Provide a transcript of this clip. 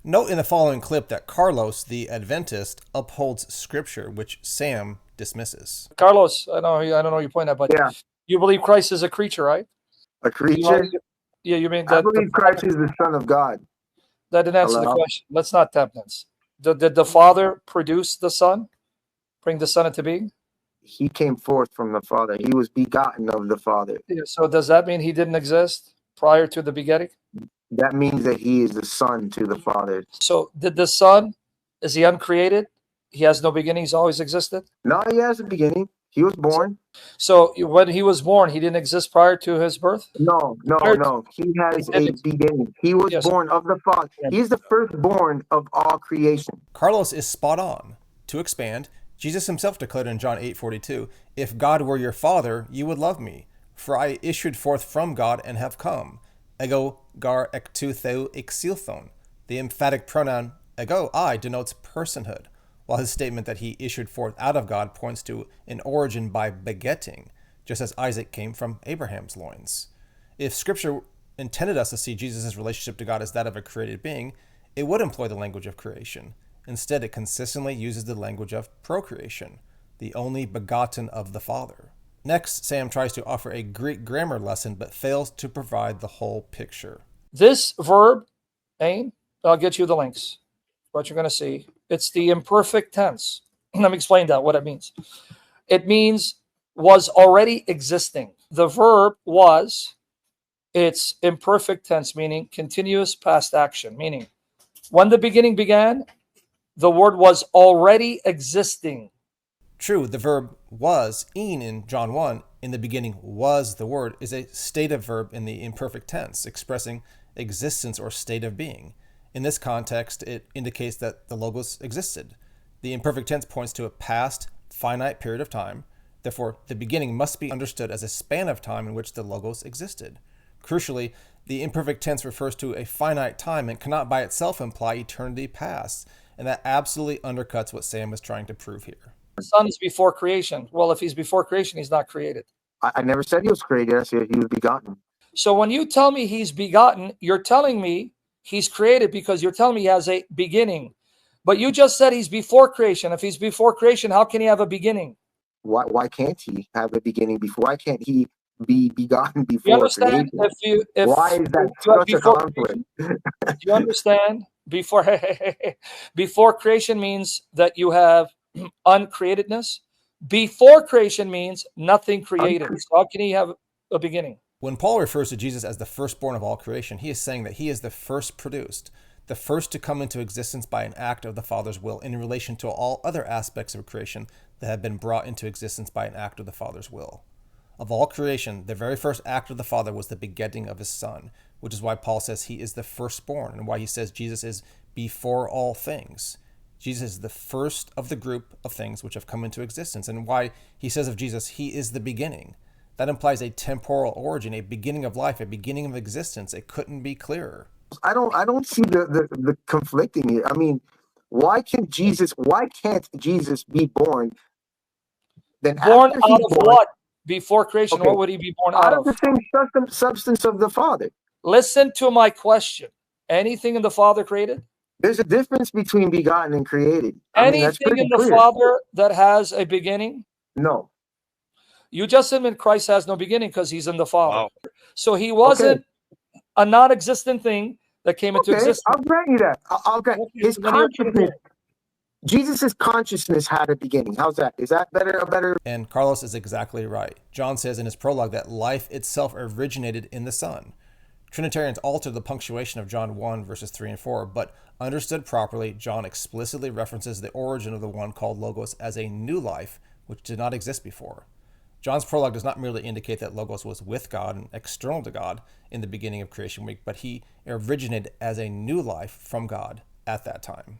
Note in the following clip that Carlos, the Adventist, upholds Scripture, which Sam dismisses. Carlos, I don't know your point at, but Yeah, you believe Christ is a creature, right? a creature. Yeah, you mean I that believe Christ is the Son of God. that didn't answer the Hello? question. Let's not tempt this. Did the Father produce the Son, bring the Son into being? He came forth from the Father. He was begotten of the Father. Yeah, so does that mean he didn't exist prior to the begetting? That means that he is the Son to the Father. So did the Son, is he uncreated? He has no beginning, he's always existed? No, he has a beginning. He was born. So when he was born, he didn't exist prior to his birth? No. He has a beginning. He was Yes. born of the Father. He is the firstborn of all creation. Carlos is spot on. To expand, Jesus himself declared in John 8:42, "If God were your Father, you would love me, for I issued forth from God and have come. Ego gar ektu theu exilthon." The emphatic pronoun ego, I, denotes personhood, while his statement that he issued forth out of God points to an origin by begetting, just as Isaac came from Abraham's loins. If Scripture intended us to see Jesus' relationship to God as that of a created being, it would employ the language of creation. Instead, it consistently uses the language of procreation, the only begotten of the Father. Next, Sam tries to offer a Greek grammar lesson but fails to provide the whole picture. This verb, ain, I'll get you the links. What you're going to see. It's the imperfect tense. Let me explain that, what it means. It means was already existing. The verb was, it's imperfect tense, meaning continuous past action, meaning when the beginning began, the word was already existing. True, the verb was, in John 1, in the beginning was the word, is a stative verb in the imperfect tense, expressing existence or state of being. In this context, it indicates that the Logos existed. The imperfect tense points to a past, finite period of time. Therefore, the beginning must be understood as a span of time in which the Logos existed. Crucially, the imperfect tense refers to a finite time and cannot by itself imply eternity past, and that absolutely undercuts what Sam is trying to prove here. The Son is before creation. Well, if he's before creation, he's not created. I never said he was created. I said he was begotten. So when you tell me he's begotten, you're telling me he's created because you're telling me he has a beginning. But you just said he's before creation. If he's before creation, how can he have a beginning? Why can't he have a beginning before? Why can't he be begotten before You understand? creation? If Why is that you have such a before conflict? creation, do you understand? Before creation means that you have uncreatedness. Before creation means nothing created. So how can he have a beginning? When Paul refers to Jesus as the firstborn of all creation, he is saying that he is the first produced, the first to come into existence by an act of the Father's will in relation to all other aspects of creation that have been brought into existence by an act of the Father's will. Of all creation, the very first act of the Father was the begetting of his Son, which is why Paul says he is the firstborn and why he says Jesus is before all things. Jesus is the first of the group of things which have come into existence, and why he says of Jesus, he is the beginning. That implies a temporal origin, a beginning of life, a beginning of existence. It couldn't be clearer. I don't see the conflicting here. I mean, why can't Jesus be born? Then Born after out he's of born, what? Before creation, okay, what would he be born out out of of? the same substance of the Father. Listen to my question. Anything in the Father created? There's a difference between begotten and created. I mean, that's Anything pretty in the clear. Father that has a beginning? No. You just admit Christ has no beginning because he's in the Father. Wow. So he wasn't a non-existent thing that came into Okay, existence. I'll grant you that. I'll grant Okay, his so then you're consciousness. Jesus' consciousness had a beginning. How's that? Is that better? And Carlos is exactly right. John says in his prologue that life itself originated in the Son. Trinitarians alter the punctuation of John 1, verses 3 and 4, but understood properly, John explicitly references the origin of the one called Logos as a new life, which did not exist before. John's prologue does not merely indicate that Logos was with God and external to God in the beginning of creation week, but he originated as a new life from God at that time.